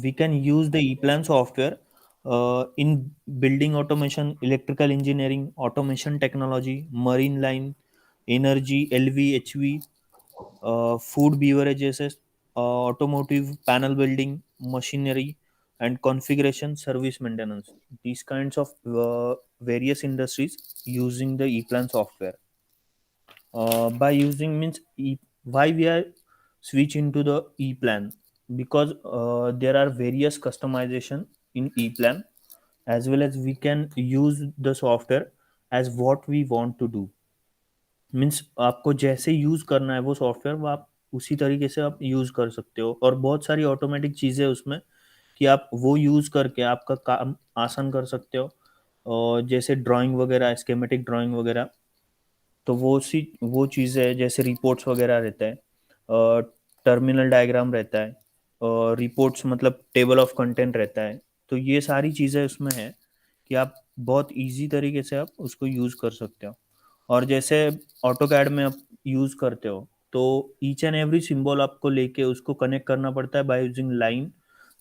we can use the ePlan software in building automation, electrical engineering, automation technology, marine line, energy, LV, HV, food beverages, automotive, panel building, machinery, and configuration, service maintenance. These kinds of various industries using the ePlan software. By using means why we are switch into the ePlan, because there are various customization in ePlan, as well as we can use the software as what we want to do. Means आपको जैसे use करना है वो software, वो आप उसी तरीके से आप यूज़ कर सकते हो, और बहुत सारी ऑटोमेटिक चीज़ें उसमें कि आप वो यूज़ करके आपका काम आसान कर सकते हो। और जैसे ड्राइंग वगैरह, स्कीमेटिक ड्राइंग वगैरह, तो वो चीज़ें हैं, जैसे रिपोर्ट्स वगैरह रहता है, टर्मिनल डायग्राम रहता है, और रिपोर्ट्स मतलब टेबल ऑफ कंटेंट रहता है। तो ये सारी चीज़ें उसमें हैं कि आप बहुत ईजी तरीके से आप उसको यूज़ कर सकते हो। और जैसे ऑटो कैड में आप यूज़ करते हो, तो ईच एंड एवरी सिंबल आपको लेके उसको कनेक्ट करना पड़ता है बाय यूजिंग लाइन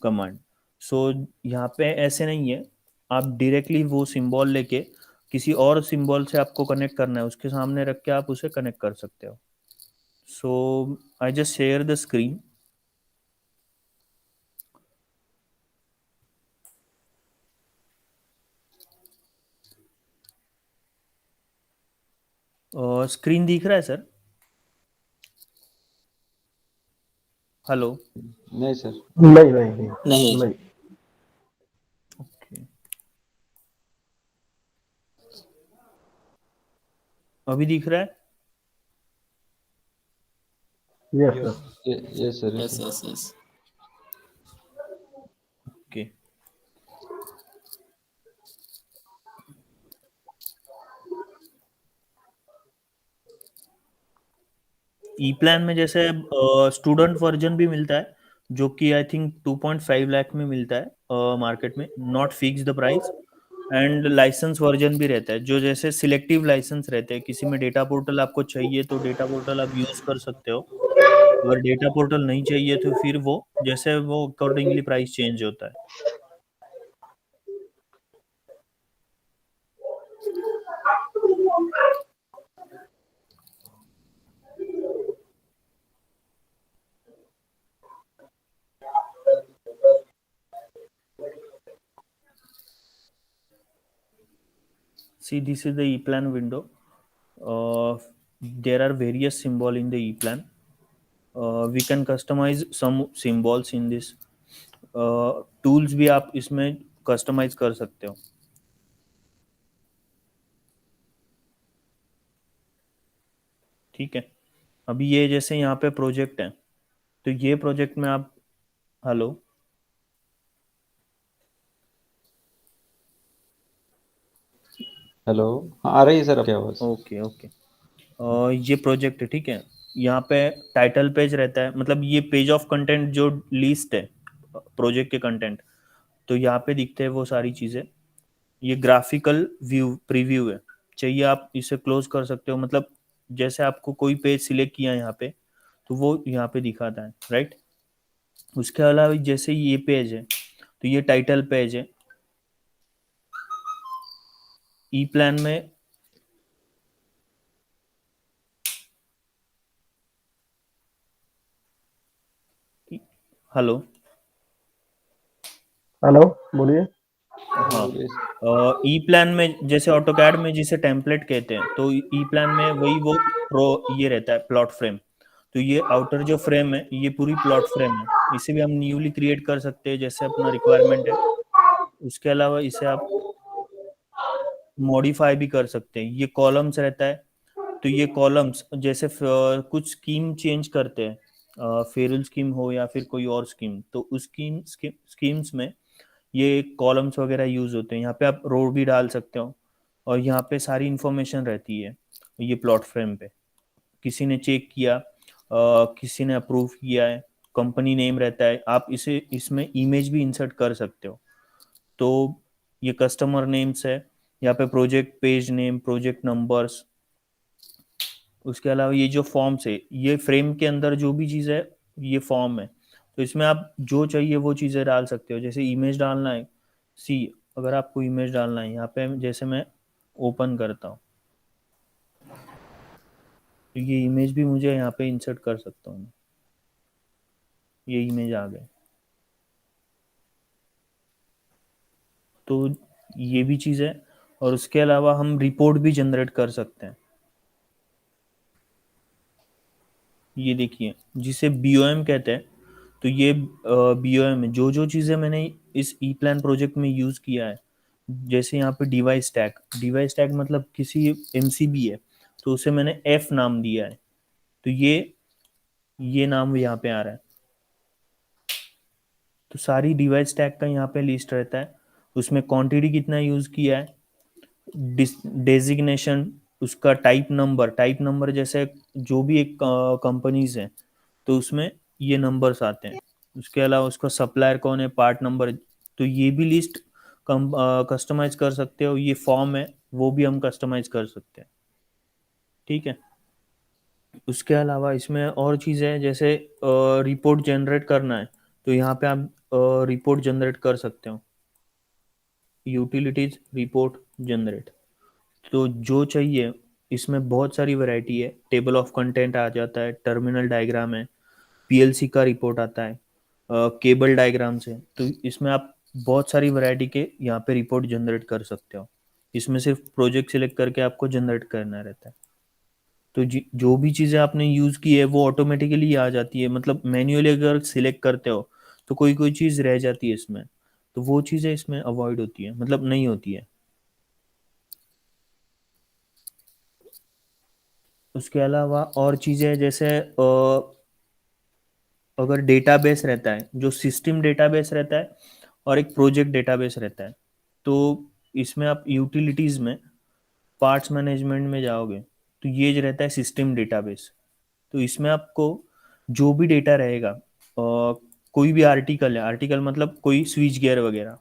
कमांड। सो यहाँ पे ऐसे नहीं है, आप डायरेक्टली वो सिंबल लेके किसी और सिंबल से आपको कनेक्ट करना है, उसके सामने रख के आप उसे कनेक्ट कर सकते हो। So I just share the screen. Screen दिख रहा है सर? हेलो? नहीं सर। नहीं नहीं नहीं नहीं नहीं। ओके, अभी दिख रहा है? Yes sir. ये sir yes yes yes okay, ई प्लान में जैसे स्टूडेंट वर्जन भी मिलता है, जो कि आई थिंक 2.5 लाख में मिलता है मार्केट में, not fix the price. And license version भी रहता है, जो जैसे सिलेक्टिव लाइसेंस रहते हैं, किसी में डेटा पोर्टल आपको चाहिए तो डेटा पोर्टल आप यूज कर सकते हो, अगर डेटा पोर्टल नहीं चाहिए तो फिर वो जैसे वो अकॉर्डिंगली प्राइस चेंज होता है। See, this is the ePlan window. There are various symbol in the ePlan. We can customize some symbols in this. Tools भी आप इसमें कस्टमाइज कर सकते हो। ठीक है, अभी ये जैसे यहाँ पे प्रोजेक्ट है, तो ये प्रोजेक्ट में आप, हेलो? हेलो। हाँ, आ रही है सर आपकी आवाज़। Okay okay. ये प्रोजेक्ट है, ठीक है। यहाँ पे टाइटल पेज रहता है, मतलब ये पेज ऑफ कंटेंट जो लिस्ट है प्रोजेक्ट के कंटेंट, तो यहाँ पे दिखते हैं वो सारी चीज़ें। ये ग्राफिकल व्यू प्रीव्यू है, चाहिए आप इसे क्लोज कर सकते हो, मतलब जैसे आपको कोई पेज सिलेक्ट किया यहाँ पे तो वो यहाँ पे दिखाता है, राइट। उसके अलावा जैसे ये पेज है, तो ये टाइटल पेज है ई प्लान में। हेलो? हेलो बोलिए। हाँ, बोलिए। ई प्लान में जैसे ऑटोकैड में जिसे टेम्पलेट कहते हैं, तो ई प्लान में वही वो प्रो ये रहता है प्लॉट फ्रेम। तो ये आउटर जो फ्रेम है ये पूरी प्लॉट फ्रेम है, इसे भी हम न्यूली क्रिएट कर सकते हैं जैसे अपना रिक्वायरमेंट है। उसके अलावा इसे आप मॉडिफाई भी कर सकते हैं। ये कॉलम्स रहता है, तो ये कॉलम्स जैसे कुछ स्कीम चेंज करते हैं, फेरुल स्कीम हो या फिर कोई और स्कीम, तो उस स्कीम्स में ये कॉलम्स वगैरह यूज होते हैं। यहाँ पे आप रो भी डाल सकते हो, और यहाँ पे सारी इंफॉर्मेशन रहती है ये प्लॉट फ्रेम पे। किसी ने चेक किया, किसी ने अप्रूव किया है, कंपनी नेम रहता है, आप इसे इसमें इमेज भी इंसर्ट कर सकते हो। तो ये कस्टमर नेम्स है, यहाँ पे project page name, project numbers. उसके अलावा ये जो फॉर्म्स है, ये फ्रेम के अंदर जो भी चीज़ है ये फॉर्म है, तो इसमें आप जो चाहिए वो चीज़ें डाल सकते हो, जैसे इमेज डालना है। सी, अगर आपको इमेज डालना है यहाँ पे, जैसे मैं ओपन करता हूँ तो ये इमेज भी मुझे यहाँ पे इंसर्ट कर सकता हूँ। ये इमेज आ गए, तो ये भी चीज़ है। और उसके अलावा हम रिपोर्ट भी जनरेट कर सकते हैं। ये देखिए, जिसे बीओएम कहते हैं। तो ये बीओएम है, जो जो चीज़ें मैंने इस ई प्लान प्रोजेक्ट में यूज़ किया है। जैसे यहाँ पे डिवाइस टैग, डिवाइस टैग मतलब किसी एमसीबी है, तो उसे मैंने एफ नाम दिया है। तो ये नाम यहाँ पे आ रहा है। तो सारी डिवाइस टैग का यहाँ पे लिस्ट रहता है। उसमें क्वांटिटी कितना यूज़ किया है, डेजिग्नेशन, उसका टाइप नंबर जैसे जो भी एक कंपनीज है तो उसमें ये नंबर्स आते हैं। उसके अलावा उसका सप्लायर कौन है, पार्ट नंबर, तो ये भी लिस्ट कम कस्टमाइज कर सकते हो। ये फॉर्म है, वो भी हम कस्टमाइज कर सकते हैं। ठीक है। उसके अलावा इसमें और चीज़ें हैं, जैसे रिपोर्ट जनरेट करना है तो यहाँ पे आप रिपोर्ट जनरेट कर सकते हो। यूटिलिटीज रिपोर्ट जनरेट, तो जो चाहिए, इसमें बहुत सारी वैरायटी है। टेबल ऑफ कंटेंट आ जाता है, टर्मिनल डायग्राम है, पीएलसी का रिपोर्ट आता है, केबल डायग्राम्स है। तो इसमें आप बहुत सारी वैरायटी के यहाँ पे रिपोर्ट जनरेट कर सकते हो। इसमें सिर्फ प्रोजेक्ट सिलेक्ट करके आपको जनरेट करना रहता है। तो जो भी चीज़ें आपने यूज़ की है वो ऑटोमेटिकली आ जाती है। मतलब मैन्युअली अगर सिलेक्ट करते हो तो कोई कोई चीज़ रह जाती है इसमें, तो वो चीज़ें इसमें अवॉइड होती है, मतलब नहीं होती है। उसके अलावा और चीज़ें जैसे अगर डेटाबेस रहता है, जो सिस्टम डेटाबेस रहता है और एक प्रोजेक्ट डेटाबेस रहता है, तो इसमें आप यूटिलिटीज़ में पार्ट्स मैनेजमेंट में जाओगे तो ये जो रहता है सिस्टम डेटाबेस। तो इसमें आपको जो भी डेटा रहेगा, कोई भी आर्टिकल है, आर्टिकल मतलब कोई स्विच गियर वगैरह,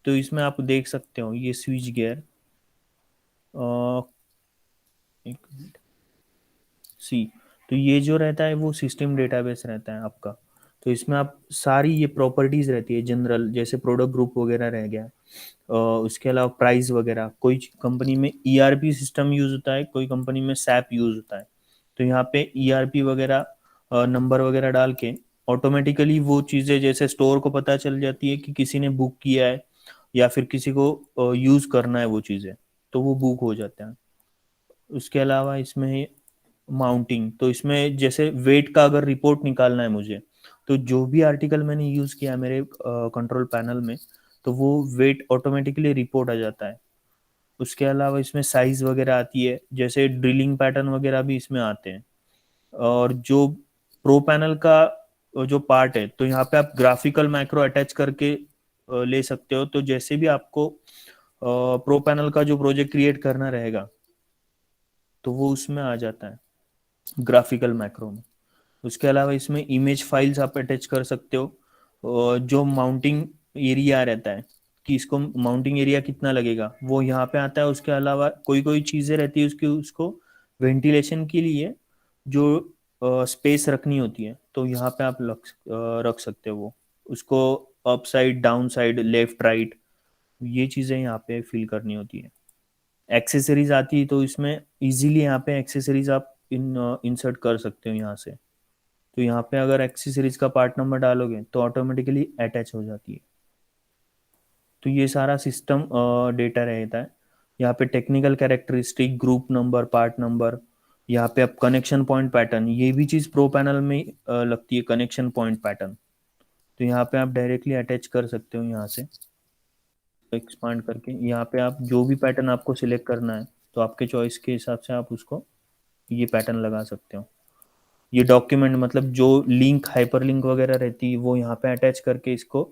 तो इसमें आप देख सकते हो ये स्विच गियर, एक मिनट, सी, तो ये जो रहता है वो सिस्टम डेटाबेस रहता है आपका। तो इसमें आप सारी ये प्रॉपर्टीज रहती है जनरल, जैसे प्रोडक्ट ग्रुप वगैरह रह गया। उसके अलावा प्राइस वगैरह, कोई कंपनी में ईआरपी सिस्टम यूज होता है, कोई कंपनी में सैप यूज होता है। तो यहाँ पे ईआरपी वगैरह नंबर वगैरह डाल के ऑटोमेटिकली वो चीज़ें, जैसे स्टोर को पता चल जाती है कि किसी ने बुक किया है या फिर किसी को यूज करना है वो चीज़ें, तो वो बुक हो जाता है। उसके अलावा इसमें माउंटिंग, तो इसमें जैसे वेट का अगर रिपोर्ट निकालना है मुझे, तो जो भी आर्टिकल मैंने यूज़ किया मेरे कंट्रोल पैनल में, तो वो वेट ऑटोमेटिकली रिपोर्ट आ जाता है। उसके अलावा इसमें साइज वगैरह आती है, जैसे ड्रिलिंग पैटर्न वगैरह भी इसमें आते हैं। और जो प्रो पैनल का जो पार्ट है, तो यहाँ पे आप ग्राफिकल मैक्रो अटैच करके ले सकते हो। तो जैसे भी आपको प्रो पैनल का जो प्रोजेक्ट क्रिएट करना रहेगा तो वो उसमें आ जाता है ग्राफिकल मैक्रो में। उसके अलावा इसमें इमेज फाइल्स आप अटैच कर सकते हो, और जो माउंटिंग एरिया रहता है कि इसको माउंटिंग एरिया कितना लगेगा वो यहाँ पे आता है। उसके अलावा कोई कोई चीज़ें रहती है उसकी, उसको वेंटिलेशन के लिए जो स्पेस रखनी होती है, तो यहाँ पे आप रख सकते हो वो, उसको up side, down side, left right, ये चीज़ें यहाँ पे फिल करनी होती है। एक्सेसरीज आती है तो इसमें इजीली यहाँ पे एक्सेसरीज आप इंसर्ट कर सकते हो यहाँ से। तो यहाँ पे अगर एक्सेसरीज का पार्ट नंबर डालोगे तो ऑटोमेटिकली अटैच हो जाती है। तो ये सारा सिस्टम डेटा रहता है। यहाँ पे technical characteristic, group number, part number, यहाँ पे आप कनेक्शन पॉइंट पैटर्न, ये भी चीज़ प्रो पैनल में लगती है, कनेक्शन पॉइंट पैटर्न। तो यहाँ पे आप डायरेक्टली अटैच कर सकते हो यहाँ से एक्सपांड करके। यहाँ पे आप जो भी पैटर्न आपको सिलेक्ट करना है तो आपके चॉइस के हिसाब से आप उसको ये पैटर्न लगा सकते हो। ये डॉक्यूमेंट मतलब जो लिंक, हाइपर लिंक वगैरह रहती है वो यहाँ पे अटैच करके इसको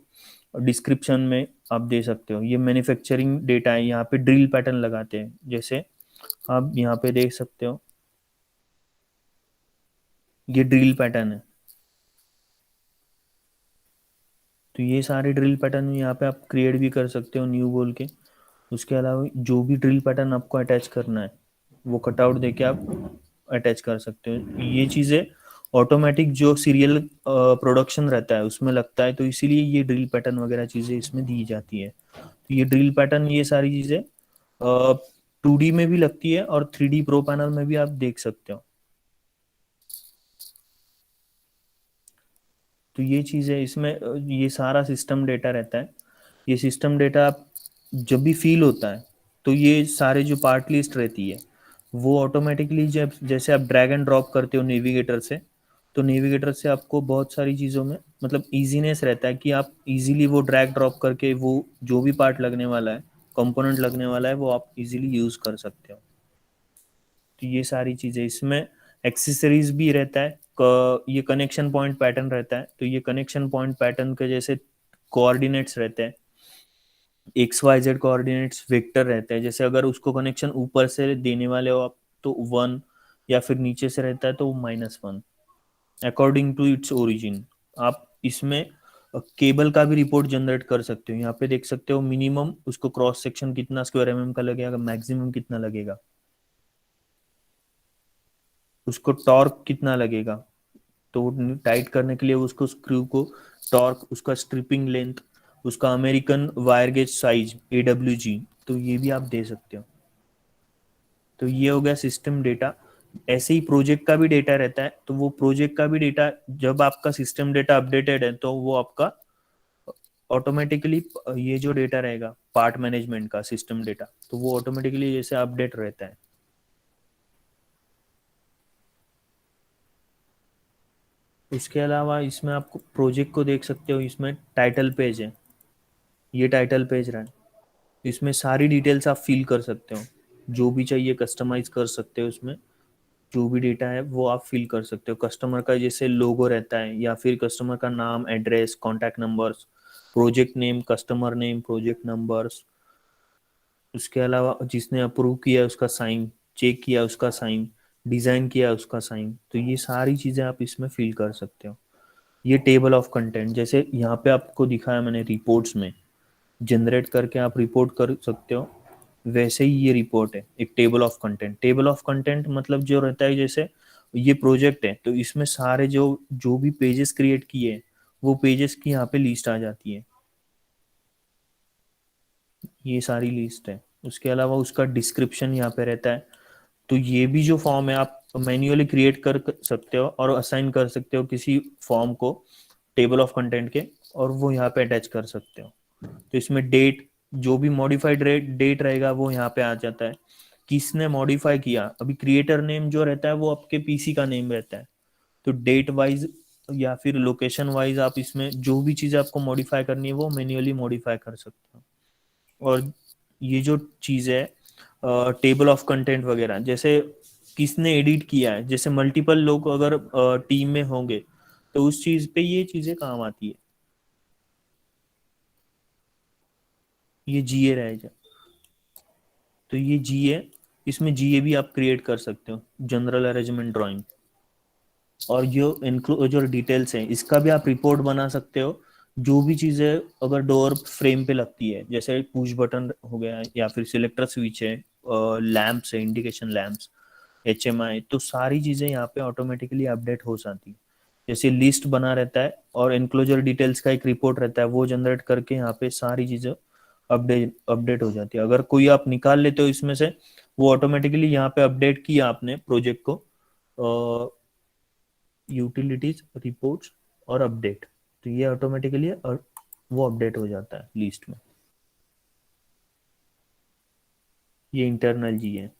डिस्क्रिप्शन में आप दे सकते हो। ये मैन्युफैक्चरिंग डेटा है, यहाँ पे ड्रिल पैटर्न लगाते हैं, जैसे आप यहाँ पे देख सकते हो ये ड्रिल पैटर्न है। तो ये सारे ड्रिल पैटर्न यहाँ पे आप क्रिएट भी कर सकते हो न्यू बोल के। उसके अलावा जो भी ड्रिल पैटर्न आपको अटैच करना है वो कटआउट देके आप अटैच कर सकते हो। ये चीज़ें ऑटोमेटिक जो सीरियल प्रोडक्शन रहता है उसमें लगता है, तो इसीलिए ये ड्रिल पैटर्न वगैरह चीज़ें इसमें दी जाती है। तो ये ड्रिल पैटर्न, ये सारी चीज़ें 2D में भी लगती है और 3D प्रो पैनल में भी आप देख सकते हो। तो ये चीज़ है इसमें, ये सारा सिस्टम डेटा रहता है। ये सिस्टम डेटा जब भी फील होता है तो ये सारे जो पार्ट लिस्ट रहती है वो ऑटोमेटिकली, जब जैसे आप ड्रैग एंड ड्रॉप करते हो नेविगेटर से, तो नेविगेटर से आपको बहुत सारी चीज़ों में मतलब इजीनेस रहता है कि आप इजीली वो ड्रैग ड्रॉप करके वो जो भी पार्ट लगने वाला है, कंपोनेंट लगने वाला है, वो आप इजीली यूज़ कर सकते हो। तो ये सारी चीज़ें इसमें, एक्सेसरीज भी रहता है, ये कनेक्शन पॉइंट पैटर्न रहता है। तो ये कनेक्शन पॉइंट पैटर्न के जैसे कोऑर्डिनेट्स रहते हैं, x y z coordinates vector रहते हैं। जैसे अगर उसको कनेक्शन ऊपर से देने वाले हो आप तो 1, या फिर नीचे से रहता है तो -1 अकॉर्डिंग टू इट्स ओरिजिन। आप इसमें केबल का भी रिपोर्ट जनरेट कर सकते हो। यहाँ पे देख सकते हो मिनिमम उसको क्रॉस सेक्शन कितना स्क्वायर mm का लगेगा, मैक्सिमम कितना लगेगा, उसको टॉर्क कितना लगेगा। तो टाइट करने के लिए उसको स्क्रू को टॉर्क, उसका स्ट्रिपिंग लेंथ, उसका American wire gauge size AWG, तो ये भी आप दे सकते हो। तो ये हो गया सिस्टम डेटा। ऐसे ही प्रोजेक्ट का भी डेटा रहता है। तो वो प्रोजेक्ट का भी डेटा, जब आपका सिस्टम डेटा अपडेटेड है तो वो आपका ऑटोमेटिकली, ये जो डेटा रहेगा पार्ट मैनेजमेंट का सिस्टम डेटा, तो वो ऑटोमेटिकली जैसे अपडेट रहता है। उसके अलावा इसमें आपको प्रोजेक्ट को देख सकते हो, इसमें टाइटल पेज है, ये टाइटल पेज रहा है। इसमें सारी डिटेल्स आप फिल कर सकते हो, जो भी चाहिए कस्टमाइज कर सकते हो। उसमें जो भी डेटा है वो आप फिल कर सकते हो। कस्टमर का जैसे लोगो रहता है, या फिर कस्टमर का नाम, address, contact numbers, project name, customer name, project numbers. उसके अलावा जिसने अप्रूव किया उसका साइन, चेक किया उसका साइन, डिज़ाइन किया उसका साइन, तो ये सारी चीज़ें आप इसमें फिल कर सकते हो। ये टेबल ऑफ कंटेंट, जैसे यहाँ पे आपको दिखाया मैंने रिपोर्ट्स में जनरेट करके आप रिपोर्ट कर सकते हो, वैसे ही ये रिपोर्ट है एक table of content. Table of content मतलब जो रहता है, जैसे ये प्रोजेक्ट है तो इसमें सारे जो जो भी पेजेस क्रिएट किए हैं, वो पेजेस की यहाँ पे लिस्ट आ जाती है, ये सारी लिस्ट है। उसके अलावा उसका डिस्क्रिप्शन यहाँ पे रहता है। तो ये भी जो फॉर्म है आप मैन्युअली क्रिएट कर सकते हो और असाइन कर सकते हो किसी फॉर्म को टेबल ऑफ कंटेंट के, और वो यहाँ पे अटैच कर सकते हो। तो इसमें डेट, जो भी मॉडिफाइड डेट रहेगा वो यहाँ पे आ जाता है, किसने मॉडिफाई किया। अभी क्रिएटर नेम जो रहता है वो आपके पीसी का नेम रहता है, तो डेट वाइज या फिर लोकेशन वाइज आप इसमें जो भी चीज़ आपको मॉडिफाई करनी है वो मैन्युअली मॉडिफाई कर सकते हो। और ये जो चीज़ है टेबल ऑफ कंटेंट वगैरह, जैसे किसने एडिट किया है, जैसे मल्टीपल लोग अगर टीम में होंगे तो उस चीज़ पे ये चीज़ें काम आती है। ये जीए रहेगा, तो ये जीए, इसमें जीए भी आप क्रिएट कर सकते हो, जनरल अरेंजमेंट ड्राइंग। और जो जो डिटेल्स हैं इसका भी आप रिपोर्ट बना सकते हो। जो भी चीज़ें अगर डोर फ्रेम पे लगती है, जैसे पुश बटन हो गया या फिर सिलेक्टर स्विच है, लैंप्स है, इंडिकेशन लैंप्स, HMI, तो सारी चीज़ें यहाँ पे ऑटोमेटिकली अपडेट हो जाती है। जैसे लिस्ट बना रहता है और एनक्लोजर डिटेल्स का एक रिपोर्ट रहता है, वो जनरेट करके यहाँ पे सारी चीज़ें अपडेट अपडेट हो जाती है। अगर कोई आप निकाल लेते हो इसमें से, वो ऑटोमेटिकली यहाँ पे अपडेट किया आपने प्रोजेक्ट को, यूटिलिटीज, रिपोर्ट्स और अपडेट, तो ये ऑटोमेटिकली और वो अपडेट हो जाता है लिस्ट में। ये इंटरनल जी है।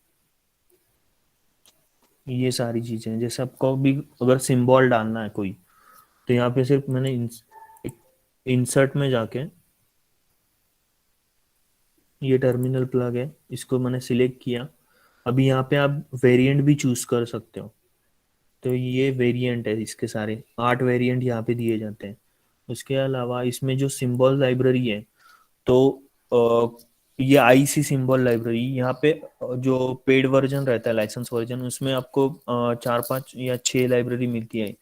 ये सारी चीजें हैं। जैसे आपको भी अगर सिंबल डालना है कोई, तो यहाँ पे सिर्फ मैंने इंसर्ट में जाके, ये टर्मिनल प्लग है, इसको मैंने सिलेक्ट किया। अभी यहाँ पे आप वेरिएंट भी चूज कर सकते हो। तो ये वेरिएंट है, इसके सारे 8 वेरिएंट यहाँ पे दिए जाते हैं। उसके अलावा इसमें जो सिंबल लाइब्रेरी है, तो ये आईसी सिंबल लाइब्रेरी यहाँ पे, जो पेड वर्जन रहता है, लाइसेंस वर्जन, उसमें आपको 4 5 या 6 लाइब्रेरी मिलती है।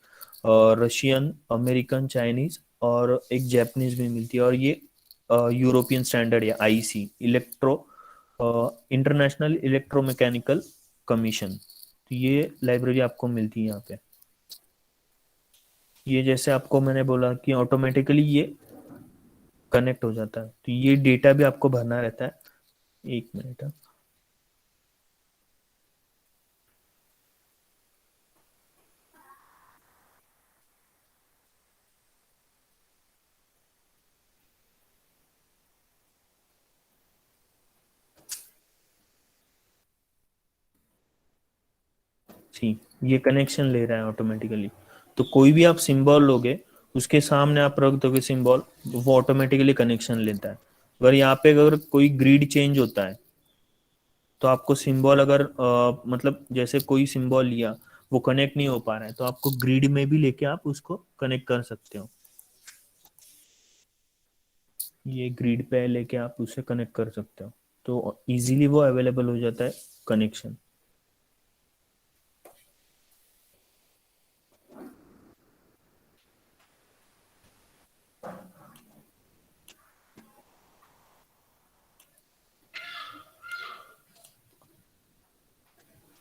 रशियन, अमेरिकन, चाइनीज और एक जैपनीज भी मिलती है। और ये यूरोपियन स्टैंडर्ड या IC, electro international electromechanical commission, तो ये लाइब्रेरी आपको मिलती है यहाँ पे। ये जैसे आपको मैंने बोला कि ऑटोमेटिकली ये कनेक्ट हो जाता है, तो ये डेटा भी आपको भरना रहता है। एक मिनट। ठीक, ये कनेक्शन ले रहा है ऑटोमेटिकली। तो कोई भी आप सिंबल लोगे, उसके सामने आप रख दोगे सिंबल, वो ऑटोमेटिकली कनेक्शन लेता है। अगर यहाँ पे अगर कोई ग्रिड चेंज होता है, तो आपको सिंबल अगर मतलब जैसे कोई सिंबल लिया, वो कनेक्ट नहीं हो पा रहा है, तो आपको ग्रिड में भी लेके आप उसको कनेक्ट कर सकते हो। ये ग्रिड पे लेके आप उसे कनेक्ट कर सकते हो, तो इजीली वो अवेलेबल हो जाता है कनेक्शन।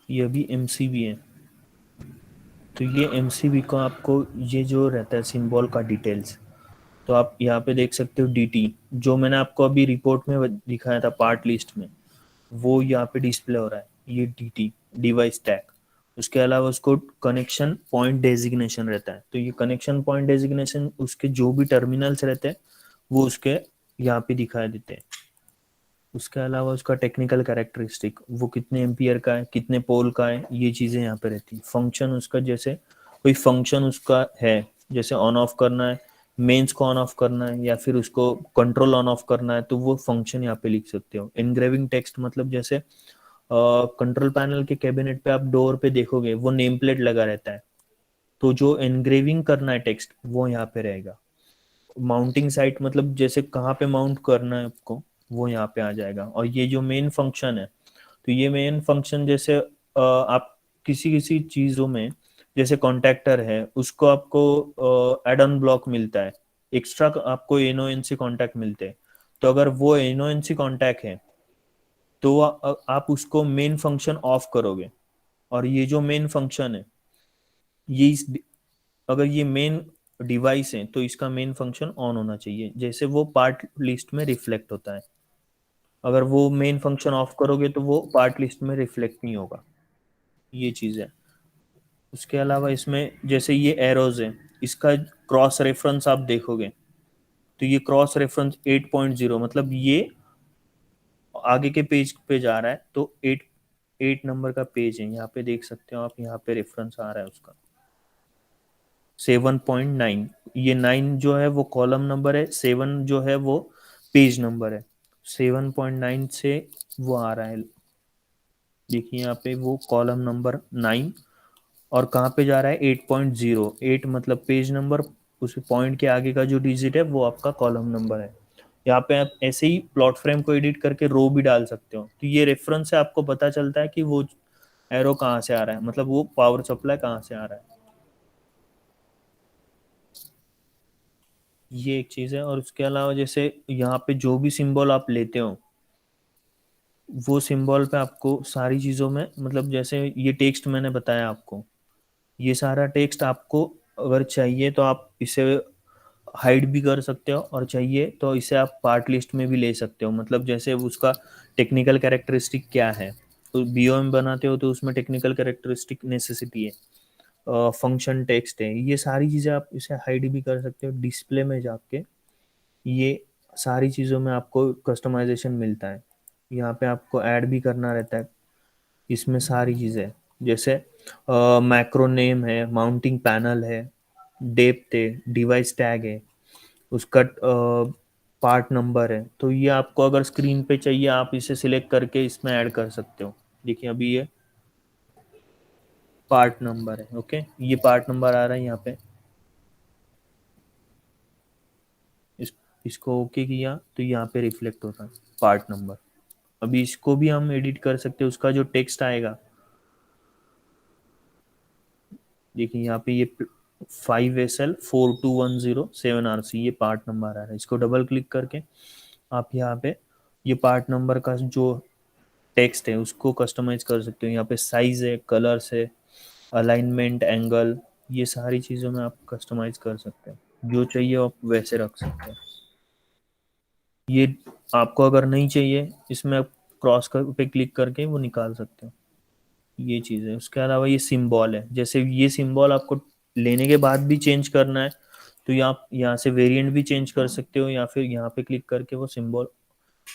ये भी एमसीबी है। तो ये एमसीबी को आपको ये जो रहता है सिंबल का डिटेल्स, तो आप यहाँ पे देख सकते हो डीटी, जो मैंने आपको अभी रिपोर्ट में दिखाया था पार्ट लिस्ट में, वो यहाँ पे डिस्प्ले हो रहा है, ये डीटी डिवाइस टैग। उसके अलावा उसको कनेक्शन पॉइंट डेजिग्नेशन रहता है, तो ये कनेक्शन पॉइंट डेजिग्नेशन उसके जो भी टर्मिनल्स रहते हैं वो उसके यहाँ पे दिखाई देते हैं। उसके अलावा उसका टेक्निकल कैरेक्टरिस्टिक, वो कितने एम्पियर का है, कितने पोल का है, ये चीज़ें यहाँ पे रहती है। फंक्शन उसका, जैसे कोई फंक्शन उसका है, जैसे ऑन ऑफ करना है, मेंस को ऑन ऑफ करना है, या फिर उसको कंट्रोल ऑन ऑफ करना है, तो वो फंक्शन यहाँ पे लिख सकते हो। एनग्रेविंग टेक्स्ट मतलब जैसे कंट्रोल पैनल के कैबिनेट पे आप डोर पे देखोगे वो नेम प्लेट लगा रहता है, तो जो एनग्रेविंग करना है टेक्स्ट वो यहाँ पे रहेगा। माउंटिंग साइट मतलब जैसे कहाँ पे माउंट करना है आपको, वो यहाँ पे आ जाएगा। और ये जो मेन फंक्शन है, तो ये मेन फंक्शन जैसे आप किसी किसी चीज़ों में, जैसे कॉन्टैक्टर है उसको आपको एड ऑन ब्लॉक मिलता है, एक्स्ट्रा आपको एनओएनसी कॉन्टैक्ट मिलते हैं। तो अगर वो एनओएनसी कॉन्टैक्ट है, तो आप उसको मेन फंक्शन ऑफ करोगे। और ये जो मेन फंक्शन है, ये अगर ये मेन डिवाइस है तो इसका मेन फंक्शन ऑन होना चाहिए, जैसे वो पार्ट लिस्ट में रिफ्लेक्ट होता है। अगर वो मेन फंक्शन ऑफ करोगे तो वो पार्ट लिस्ट में रिफ्लेक्ट नहीं होगा। ये चीज़ है। उसके अलावा इसमें जैसे ये एरोज है, इसका क्रॉस रेफरेंस आप देखोगे, तो ये क्रॉस रेफरेंस 8.0, मतलब ये आगे के पेज पे जा रहा है, तो 8 नंबर का पेज है, यहाँ पे देख सकते हो आप, यहाँ पे रेफरेंस आ रहा है उसका 7.9। ये 9 जो है वो कॉलम नंबर है, 7 जो है वो पेज नंबर है। 7.9 से वो आ रहा है, देखिए यहाँ पे वो कॉलम नंबर 9। और कहाँ पे जा रहा है 8.0, 8 मतलब पेज नंबर, उस पॉइंट के आगे का जो डिजिट है वो आपका कॉलम नंबर है। यहाँ पे आप ऐसे ही प्लॉट फ्रेम को एडिट करके रो भी डाल सकते हो, तो ये रेफरेंस से आपको पता चलता है कि वो एरो कहाँ से आ रहा है, मतलब वो पावर सप्लाई कहाँ से आ रहा है। ये एक चीज़ है। और उसके अलावा जैसे यहाँ पे जो भी सिंबल आप लेते हो, वो सिंबल पे आपको सारी चीज़ों में, मतलब जैसे ये टेक्स्ट मैंने बताया आपको, ये सारा टेक्स्ट आपको अगर चाहिए तो आप इसे हाइड भी कर सकते हो, और चाहिए तो इसे आप पार्ट लिस्ट में भी ले सकते हो। मतलब जैसे उसका टेक्निकल कैरेक्टरिस्टिक क्या है, तो बीओएम बनाते हो तो उसमें टेक्निकल कैरेक्टरिस्टिक नेसेसिटी है, फंक्शन टेक्स्ट है, ये सारी चीज़ें आप इसे हाइड भी कर सकते हो डिस्प्ले में जाके। ये सारी चीज़ों में आपको कस्टमाइजेशन मिलता है। यहाँ पे आपको ऐड भी करना रहता है, इसमें सारी चीज़ें, जैसे मैक्रो नेम है, माउंटिंग पैनल है, डेप्थ है, डिवाइस टैग है, उसका पार्ट नंबर है। तो ये आपको अगर स्क्रीन पे चाहिए आप इसे सिलेक्ट करके इसमें ऐड कर सकते हो। देखिए अभी ये पार्ट नंबर है, ओके, ये पार्ट नंबर आ रहा है यहाँ पे। इस इसको ओके किया तो यहाँ पे रिफ्लेक्ट होता है पार्ट नंबर। अभी इसको भी हम एडिट कर सकते हैं, उसका जो टेक्स्ट आएगा, देखिए यहाँ पे ये 5SL 42107RC, ये पार्ट नंबर आ रहा है। इसको डबल क्लिक करके आप यहाँ पे ये पार्ट नंबर का जो टेक्स्ट है उसको कस्टमाइज कर सकते हो। यहाँ पे साइज है, कलर्स है, अलाइनमेंट, एंगल, ये सारी चीज़ों में आप कस्टमाइज कर सकते हैं, जो चाहिए आप वैसे रख सकते हैं। ये आपको अगर नहीं चाहिए, इसमें आप क्रॉस कर पे क्लिक करके वो निकाल सकते हो। ये चीज़ है। उसके अलावा ये सिंबल है, जैसे ये सिंबल आपको लेने के बाद भी चेंज करना है तो ये आप यहाँ से वेरिएंट भी चेंज कर सकते हो, या फिर यहाँ पे क्लिक करके वो सिंबल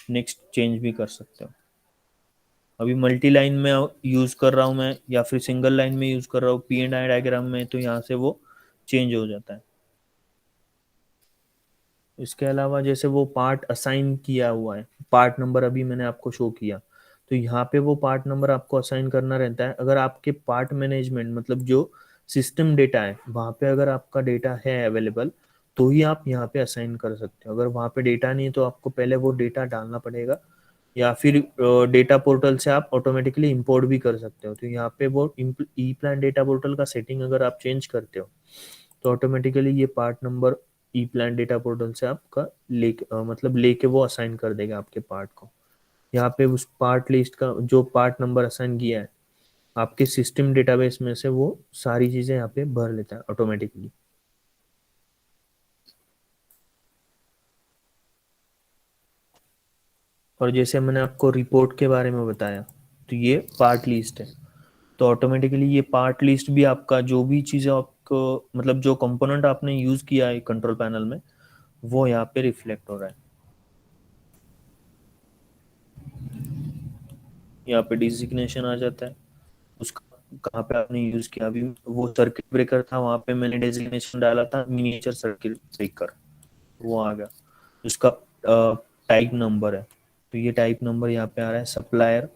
नेक्स्ट चेंज भी कर सकते हो। अभी मल्टी लाइन में यूज़ कर रहा हूँ मैं, या फिर सिंगल लाइन में यूज़ कर रहा हूँ पी एंड आई डायग्राम में, तो यहाँ से वो चेंज हो जाता है। इसके अलावा जैसे वो पार्ट असाइन किया हुआ है, पार्ट नंबर अभी मैंने आपको शो किया, तो यहाँ पे वो पार्ट नंबर आपको असाइन करना रहता है। अगर आपके पार्ट मैनेजमेंट मतलब जो सिस्टम डेटा है वहाँ पे अगर आपका डेटा है अवेलेबल, तो ही आप यहाँ पे असाइन कर सकते हो। अगर वहाँ पे डेटा नहीं है तो आपको पहले वो डेटा डालना पड़ेगा, या फिर डेटा पोर्टल से आप ऑटोमेटिकली इंपोर्ट भी कर सकते हो। तो यहाँ पे वो ई प्लान डेटा पोर्टल का सेटिंग अगर आप चेंज करते हो तो ऑटोमेटिकली ये पार्ट नंबर ई प्लान डेटा पोर्टल से आपका मतलब लेके वो असाइन कर देगा आपके पार्ट को। यहाँ पे उस पार्ट लिस्ट का जो पार्ट नंबर असाइन किया है आपके सिस्टम डेटाबेस में से वो सारी चीजें यहाँ पे भर लेता है ऑटोमेटिकली। और जैसे मैंने आपको रिपोर्ट के बारे में बताया, तो ये पार्ट लिस्ट है, तो ऑटोमेटिकली ये पार्ट लिस्ट भी आपका जो भी चीज़ें आपको मतलब जो कंपोनेंट आपने यूज किया है कंट्रोल पैनल में वो यहाँ पे रिफ्लेक्ट हो रहा है। यहाँ पे डिजिग्नेशन आ जाता है उसका, कहाँ पे आपने यूज किया। अभी वो सर्किट ब्रेकर था, वहां पे मैंने डेजिग्नेशन डाला था मिनिएचर सर्किट ब्रेकर, वो आ गया। उसका टाइप नंबर है, तो ये टाइप नंबर यहाँ पे आ रहा है सप्लायर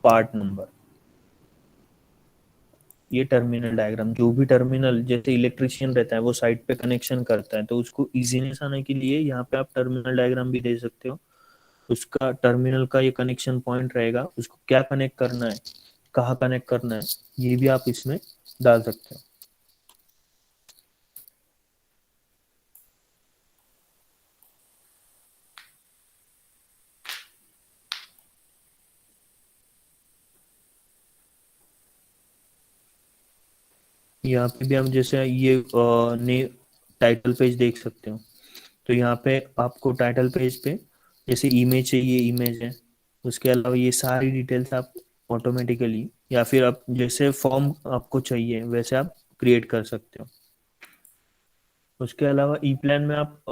पार्ट नंबर। ये टर्मिनल डायग्राम, जो भी टर्मिनल जैसे इलेक्ट्रिशियन रहता है वो साइट पे कनेक्शन करता है, तो उसको इजीनेस आने के लिए यहाँ पे आप टर्मिनल डायग्राम भी दे सकते हो। उसका टर्मिनल का ये कनेक्शन पॉइंट रहेगा, उसको क्या कनेक्ट करना है, कहाँ कनेक्ट करना है, ये भी आप इसमें डाल सकते हो। यहाँ पे भी हम जैसे ये ने टाइटल पेज देख सकते हो, तो यहाँ पे आपको टाइटल पेज पे जैसे इमेज चाहिए इमेज है। उसके अलावा ये सारी डिटेल्स आप ऑटोमेटिकली, या फिर आप जैसे फॉर्म आपको चाहिए वैसे आप क्रिएट कर सकते हो। उसके अलावा ई प्लान में आप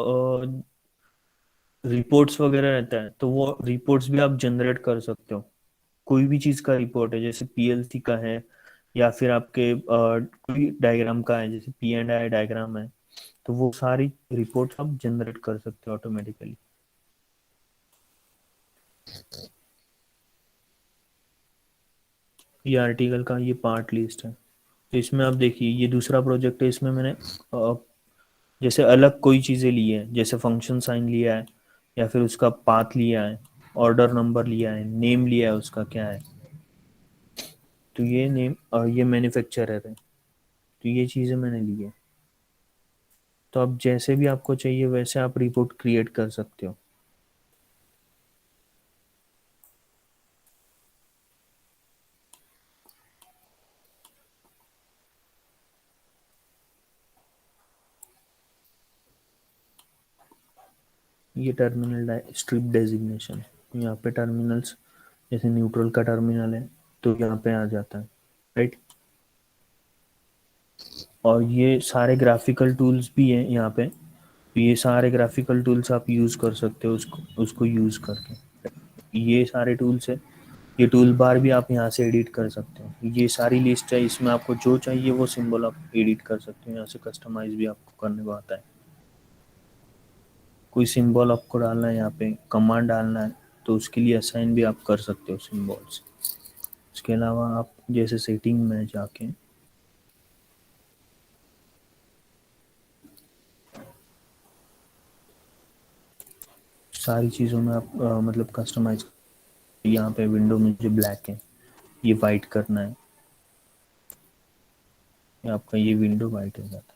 रिपोर्ट्स वगैरह रहता है, तो वो रिपोर्ट्स भी आप जनरेट कर सकते हो। कोई भी चीज़ का रिपोर्ट है, जैसे पीएलसी का है, या फिर आपके कोई डायग्राम का है, जैसे पी एंड आई डायग्राम है, तो वो सारी रिपोर्ट्स आप जनरेट कर सकते हो ऑटोमेटिकली। ये आर्टिकल का ये पार्ट लिस्ट है, तो इसमें आप देखिए ये दूसरा प्रोजेक्ट है, इसमें मैंने जैसे अलग कोई चीज़ें ली है, जैसे फंक्शन साइन लिया है, या फिर उसका पाथ लिया है, ऑर्डर नंबर लिया है, नेम लिया है उसका क्या है, तो ये नेम और ये मैन्युफैक्चरर है, तो ये चीज़ें मैंने ली है। तो अब जैसे भी आपको चाहिए वैसे आप रिपोर्ट क्रिएट कर सकते हो। ये टर्मिनल स्ट्रिप डेजिग्नेशन, यहाँ पे टर्मिनल्स जैसे न्यूट्रल का टर्मिनल है तो यहाँ पे आ जाता है, राइट। और ये सारे ग्राफिकल टूल्स भी हैं यहाँ पे, तो ये सारे ग्राफिकल टूल्स आप यूज़ कर सकते हो उसको यूज़ करके। ये सारे टूल्स है, ये टूल बार भी आप यहाँ से एडिट कर सकते हो। ये सारी लिस्ट है, इसमें आपको जो चाहिए वो सिंबल आप एडिट कर सकते हो, यहाँ से कस्टमाइज भी आपको करने को आता है। कोई सिंबल आपको डालना है, यहाँ पे कमांड डालना है, तो उसके लिए असाइन भी आप कर सकते हो सिंबल्स। इसके अलावा आप जैसे सेटिंग में जाके सारी चीज़ों में आप मतलब कस्टमाइज, यहाँ पे विंडो में जो ब्लैक है ये वाइट करना है, आपका ये विंडो वाइट हो जाता है।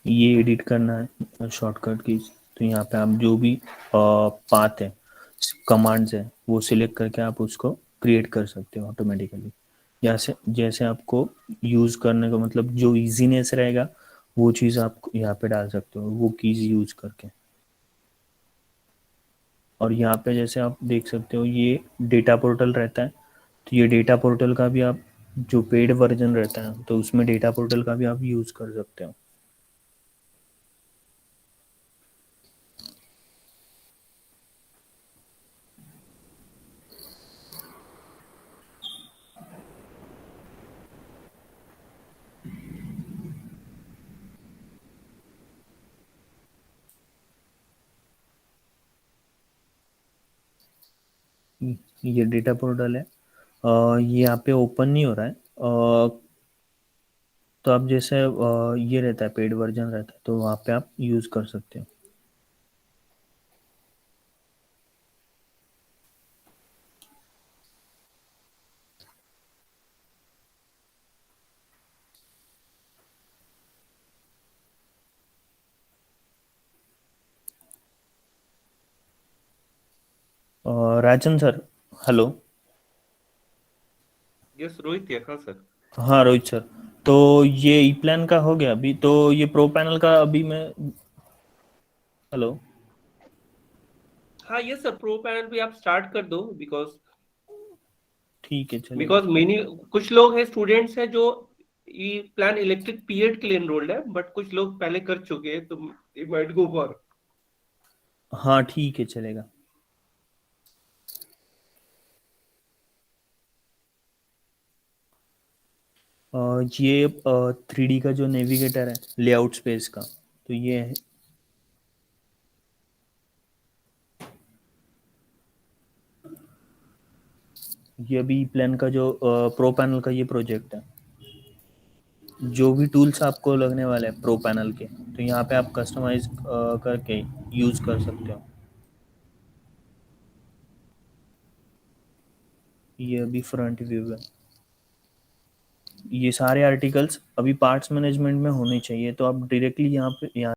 ये एडिट करना है शॉर्टकट की, तो यहाँ पे आप जो भी पाथ है कमांड्स है वो सिलेक्ट करके आप उसको क्रिएट कर सकते हो ऑटोमेटिकली। जैसे जैसे आपको यूज़ करने का मतलब जो इजीनेस रहेगा वो चीज़ आप यहाँ पे डाल सकते हो वो कीज यूज करके। और यहाँ पे जैसे आप देख सकते हो ये डेटा पोर्टल रहता है, तो ये डेटा पोर्टल का भी आप जो पेड वर्जन रहता है तो उसमें डेटा पोर्टल का भी आप यूज़ कर सकते हो। ये डेटा पोर्टल है, ये यहाँ पे ओपन नहीं हो रहा है। तो आप जैसे ये रहता है पेड वर्जन रहता है तो वहाँ पे आप यूज़ कर सकते हो। राजन सर, हेलो। यस रोहित या हाँ सर। हाँ रोहित सर, तो ये ई प्लान का हो गया अभी, तो ये प्रो पैनल का अभी मैं, हेलो। हाँ यस सर, प्रो पैनल भी आप स्टार्ट कर दो बिकॉज ठीक है चलेगा। बिकॉज मेनी कुछ लोग हैं स्टूडेंट्स हैं जो ये प्लान इलेक्ट्रिक पीरियड के लिए एनरोल्ड है, बट कुछ लोग पहले कर चुके हैं तो दे माइट गो फॉर। हाँ ठीक है चलेगा। ये 3D का जो नेविगेटर है लेआउट स्पेस का, तो ये है। ये अभी प्लान का जो प्रो पैनल का ये प्रोजेक्ट है, जो भी टूल्स आपको लगने वाले हैं प्रो पैनल के तो यहाँ पे आप कस्टमाइज करके यूज़ कर सकते हो। ये अभी फ्रंट व्यू है। ये सारे आर्टिकल्स अभी पार्ट्स मैनेजमेंट में होने चाहिए, तो आप डायरेक्टली यहाँ पे यहाँ